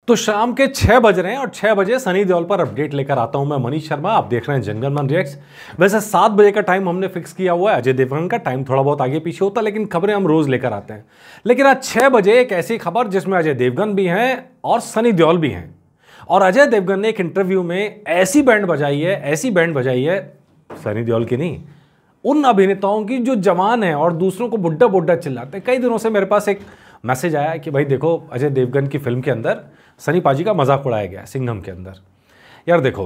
तो शाम के 6 बज रहे हैं और 6 बजे सनी देओल पर अपडेट लेकर आता हूं मैं मनीष शर्मा। आप देख रहे हैं जंगलमन रिएक्ट्स। वैसे 7 बजे का टाइम हमने फिक्स किया हुआ है। अजय देवगन का टाइम थोड़ा बहुत आगे पीछे होता है, लेकिन खबरें हम रोज लेकर आते हैं। लेकिन आज 6 बजे एक ऐसी खबर जिसमें अजय देवगन भी हैं और सनी देओल भी हैं। और अजय देवगन ने एक इंटरव्यू में ऐसी बैंड बजाई है सनी देओल की नहीं, उन अभिनेताओं की जो जवान है और दूसरों को बुड्ढा बुड्ढा चिल्लाते हैं। कई दिनों से मेरे पास एक मैसेज आया कि भाई देखो, अजय देवगन की फिल्म के अंदर सनी पाजी का मजाक उड़ाया गया है सिंघम के अंदर। यार देखो,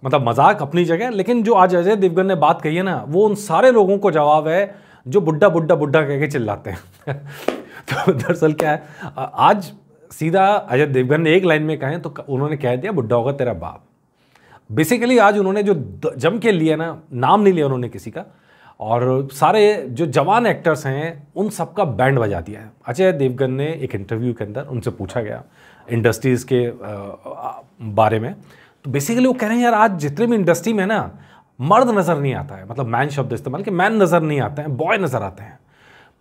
मतलब मजाक अपनी जगह, लेकिन जो आज अजय देवगन ने बात कही है ना, वो उन सारे लोगों को जवाब है जो बुड्ढा बुड्ढा बुड्ढा कह के चिल्लाते हैं। तो दरअसल क्या है, आज सीधा अजय देवगन ने एक लाइन में कहें तो उन्होंने कह दिया बुड्ढा होगा तेरा बाप। बेसिकली आज उन्होंने जो जम के लिया ना, नाम नहीं लिया उन्होंने किसी का, और सारे जो जवान एक्टर्स हैं उन सबका बैंड बजा दिया है। अजय देवगन ने एक इंटरव्यू के अंदर उनसे पूछा गया इंडस्ट्रीज़ के बारे में, तो बेसिकली वो कह रहे हैं यार आज जितने भी इंडस्ट्री में ना मर्द नज़र नहीं आता है, मतलब मैन शब्द इस्तेमाल कि मैन नज़र नहीं आते हैं, बॉय नज़र आते हैं।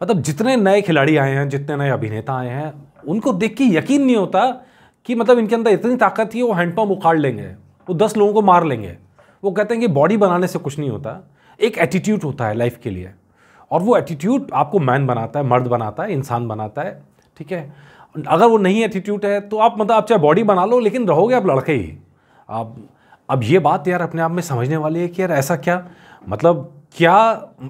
मतलब जितने नए खिलाड़ी आए हैं, जितने नए अभिनेता आए हैं, उनको देख के यकीन नहीं होता कि मतलब इनके अंदर इतनी ताकत है, वो हैंडपम्प उखाड़ लेंगे, वो 10 लोगों को मार लेंगे। वो कहते हैं कि बॉडी बनाने से कुछ नहीं होता, एक एटीट्यूड होता है लाइफ के लिए, और वो एटीट्यूड आपको मैन बनाता है, मर्द बनाता है, इंसान बनाता है। ठीक है, अगर वो नहीं एटीट्यूड है तो आप मतलब आप चाहे बॉडी बना लो, लेकिन रहोगे आप लड़के ही। अब ये बात यार अपने आप में समझने वाली है कि यार ऐसा क्या, मतलब क्या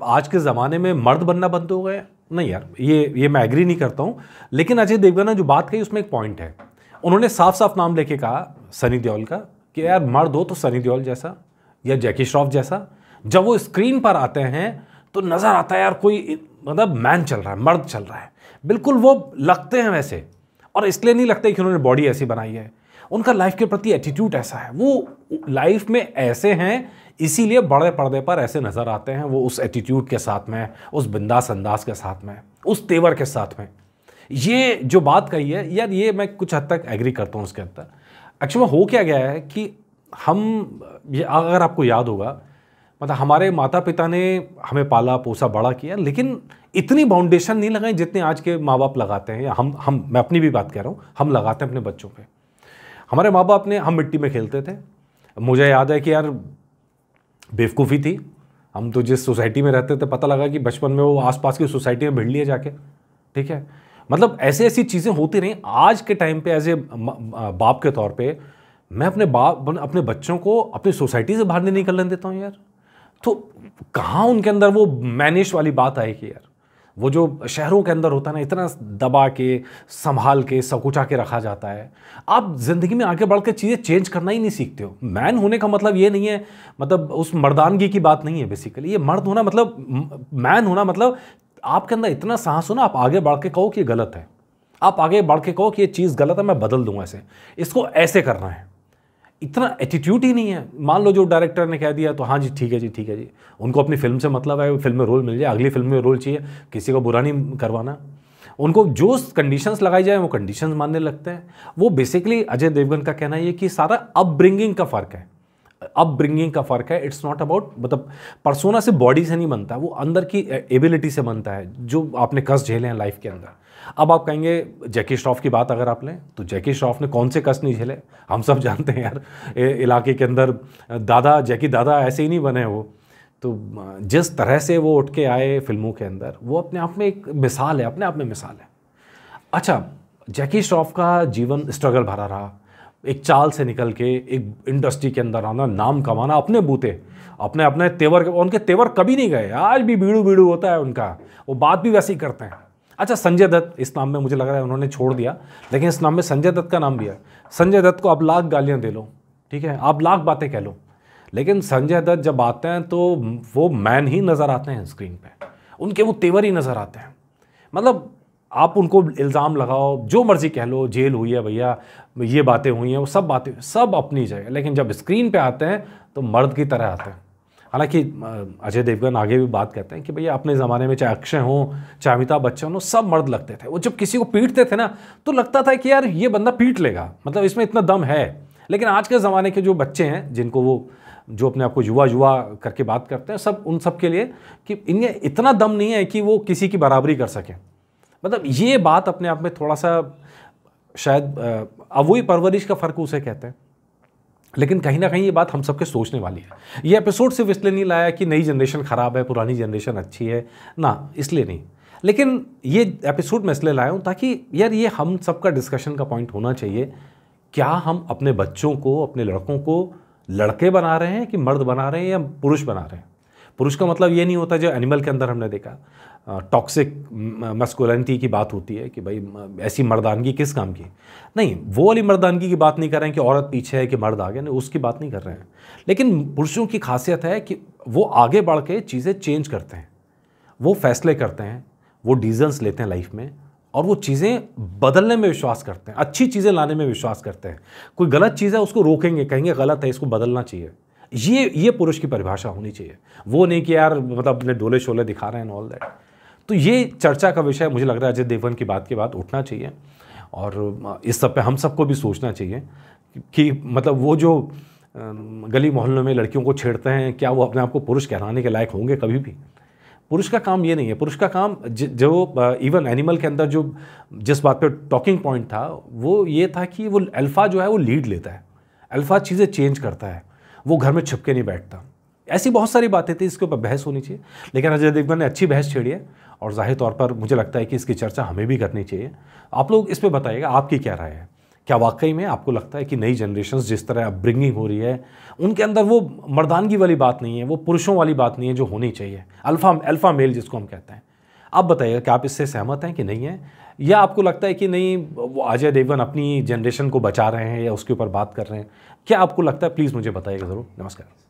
आज के ज़माने में मर्द बनना बंद हो गए? नहीं यार, ये मैं एग्री नहीं करता हूँ। लेकिन अजय देवगन ने जो बात कही उसमें एक पॉइंट है। उन्होंने साफ साफ नाम लेके कहा सनी देओल का कि यार मर्द हो तो सनी देओल जैसा या जैकी श्रॉफ जैसा। जब वो स्क्रीन पर आते हैं तो नज़र आता है यार कोई मतलब मैन चल रहा है, मर्द चल रहा है, बिल्कुल वो लगते हैं वैसे। और इसलिए नहीं लगता कि उन्होंने बॉडी ऐसी बनाई है, उनका लाइफ के प्रति एटीट्यूड ऐसा है, वो लाइफ में ऐसे हैं, इसीलिए बड़े पर्दे पर ऐसे नज़र आते हैं। वो उस एटीट्यूड के साथ में, उस बिंदास अंदाज के साथ में, उस तेवर के साथ में। ये जो बात कही है यार, ये मैं कुछ हद तक एग्री करता हूँ उसके अंदर। एक्चुअली हो क्या गया है कि हम, ये अगर आपको याद होगा, मतलब हमारे माता पिता ने हमें पाला पोसा बड़ा किया, लेकिन इतनी बाउंडेशन नहीं लगाई जितने आज के माँ बाप लगाते हैं। या हम मैं अपनी भी बात कह रहा हूँ, हम लगाते हैं अपने बच्चों पे। हमारे माँ बाप ने, हम मिट्टी में खेलते थे। मुझे याद है कि यार बेवकूफ़ी थी, हम तो जिस सोसाइटी में रहते थे, पता लगा कि बचपन में वो आसपास की सोसाइटी में भिड़ लिए जाके। ठीक है, मतलब ऐसी ऐसी चीज़ें होती रहीं। आज के टाइम पे एज ए बाप के तौर पे मैं अपने बच्चों को अपनी सोसाइटी से बाहर नहीं निकलने देता हूँ यार। तो कहाँ उनके अंदर वो मैनिश वाली बात आएगी यार। वो जो शहरों के अंदर होता है ना, इतना दबा के संभाल के सकुचा के रखा जाता है। आप ज़िंदगी में आगे बढ़ के चीज़ें चेंज करना ही नहीं सीखते हो। मैन होने का मतलब ये नहीं है, मतलब उस मर्दानगी की बात नहीं है। बेसिकली ये मर्द होना मतलब, मैन होना मतलब आपके अंदर इतना साहस हो ना, आप आगे बढ़ के कहो कि ये गलत है, आप आगे बढ़ के कहो कि ये चीज़ गलत है, मैं बदल दूंगा इसे, इसको ऐसे करना है। इतना एटीट्यूड ही नहीं है। मान लो जो डायरेक्टर ने कह दिया तो हाँ जी ठीक है जी, ठीक है जी, उनको अपनी फिल्म से मतलब है, फिल्म में रोल मिल जाए, अगली फिल्म में रोल चाहिए, किसी को बुरा नहीं करवाना। उनको जो कंडीशंस लगाई जाए वो कंडीशंस मानने लगते हैं। वो बेसिकली अजय देवगन का कहना ये कि सारा अपब्रिंगिंग का फ़र्क है, अपब्रिंगिंग का फ़र्क है। इट्स नॉट अबाउट, मतलब पर्सोना से बॉडी से नहीं बनता, वो अंदर की एबिलिटी से बनता है जो आपने कष्ट झेले हैं लाइफ के अंदर। अब आप कहेंगे जैकी श्रॉफ की बात अगर आप लें तो जैकी श्रॉफ ने कौन से कष्ट नहीं झेले, हम सब जानते हैं यार। इलाके के अंदर दादा, जैकी दादा ऐसे ही नहीं बने वो। तो जिस तरह से वो उठ के आए फिल्मों के अंदर, वो अपने आप में एक मिसाल है, अपने आप में मिसाल है। अच्छा, जैकी श्रॉफ का जीवन स्ट्रगल भरा रहा, एक चाल से निकल के एक इंडस्ट्री के अंदर आना, नाम कमाना, अपने बूते, अपने अपने तेवर, उनके तेवर कभी नहीं गए, आज भी बीड़ू बीड़ू होता है उनका, वो बात भी वैसे ही करते हैं। अच्छा, संजय दत्त, इस नाम में मुझे लग रहा है उन्होंने छोड़ दिया, लेकिन इस नाम में संजय दत्त का नाम भी है। संजय दत्त को आप लाख गालियाँ दे लो, ठीक है, आप लाख बातें कह लो, लेकिन संजय दत्त जब आते हैं तो वो मैन ही नज़र आते हैं स्क्रीन पे, उनके वो तेवर ही नज़र आते हैं। मतलब आप उनको इल्ज़ाम लगाओ, जो मर्ज़ी कह लो, जेल हुई है भैया, ये बातें हुई हैं, वो सब बातें सब अपनी जगह, लेकिन जब स्क्रीन पे आते हैं तो मर्द की तरह आते हैं। हालांकि अजय देवगन आगे भी बात कहते हैं कि भैया अपने ज़माने में चाहे अक्षय हो, चाहे अमिताभ बच्चन हो, सब मर्द लगते थे। वो जब किसी को पीटते थे ना तो लगता था कि यार ये बंदा पीट लेगा, मतलब इसमें इतना दम है। लेकिन आज के ज़माने के जो बच्चे हैं, जिनको वो जो अपने आप को युवा युवा करके बात करते हैं, सब उन सब के लिए कि इनमें इतना दम नहीं है कि वो किसी की बराबरी कर सकें। मतलब ये बात अपने आप में थोड़ा सा शायद अब वही परवरिश का फ़र्क उसे कहते हैं, लेकिन कहीं ना कहीं ये बात हम सबके सोचने वाली है। ये एपिसोड सिर्फ इसलिए नहीं लाया कि नई जनरेशन ख़राब है, पुरानी जनरेशन अच्छी है, ना, इसलिए नहीं। लेकिन ये एपिसोड मैं इसलिए लाया हूँ ताकि यार ये हम सबका डिस्कशन का पॉइंट होना चाहिए। क्या हम अपने बच्चों को, अपने लड़कों को लड़के बना रहे हैं कि मर्द बना रहे हैं या पुरुष बना रहे हैं? पुरुष का मतलब ये नहीं होता जो एनिमल के अंदर हमने देखा टॉक्सिक मस्कुलिनिटी की बात होती है कि भाई ऐसी मर्दानगी किस काम की। नहीं, वो वाली मर्दानगी की बात नहीं कर रहे हैं कि औरत पीछे है कि मर्द आगे, नहीं, उसकी बात नहीं कर रहे हैं। लेकिन पुरुषों की खासियत है कि वो आगे बढ़ के चीज़ें चेंज करते हैं, वो फैसले करते हैं, वो डिसीजंस लेते हैं लाइफ में, और वो चीज़ें बदलने में विश्वास करते हैं, अच्छी चीज़ें लाने में विश्वास करते हैं। कोई गलत चीज़ है उसको रोकेंगे, कहेंगे गलत है, इसको बदलना चाहिए। ये पुरुष की परिभाषा होनी चाहिए, वो नहीं कि यार मतलब अपने डोले शोले दिखा रहे हैं ऑल दैट। तो ये चर्चा का विषय मुझे लग रहा है अजय देवगन की बात के बाद उठना चाहिए, और इस सब पे हम सबको भी सोचना चाहिए कि मतलब वो जो गली मोहल्लों में लड़कियों को छेड़ते हैं, क्या वो अपने आप को पुरुष कहलाने के लायक होंगे कभी भी? पुरुष का काम ये नहीं है। पुरुष का काम जो इवन एनिमल के अंदर जो जिस बात पे टॉकिंग पॉइंट था वो ये था कि वो अल्फ़ा जो है वो लीड लेता है, अल्फ़ा चीज़ें चेंज करता है, वो घर में छुप के नहीं बैठता। ऐसी बहुत सारी बातें थी, इसके ऊपर बहस होनी चाहिए, लेकिन अजय देवगन ने अच्छी बहस छेड़ी है, और जाहिर तौर पर मुझे लगता है कि इसकी चर्चा हमें भी करनी चाहिए। आप लोग इस पर बताइएगा आपकी क्या राय है। क्या वाकई में आपको लगता है कि नई जनरेशन्स जिस तरह अपब्रिंगिंग हो रही है उनके अंदर वो मर्दानगी वाली बात नहीं है, वो पुरुषों वाली बात नहीं है जो होनी चाहिए, अल्फ़ा मेल जिसको हम कहते हैं? आप बताइएगा कि आप इससे सहमत हैं कि नहीं है, या आपको लगता है कि नहीं वो अजय देवगन अपनी जनरेशन को बचा रहे हैं या उसके ऊपर बात कर रहे हैं? क्या आपको लगता है, प्लीज़ मुझे बताइएगा ज़रूर। नमस्कार।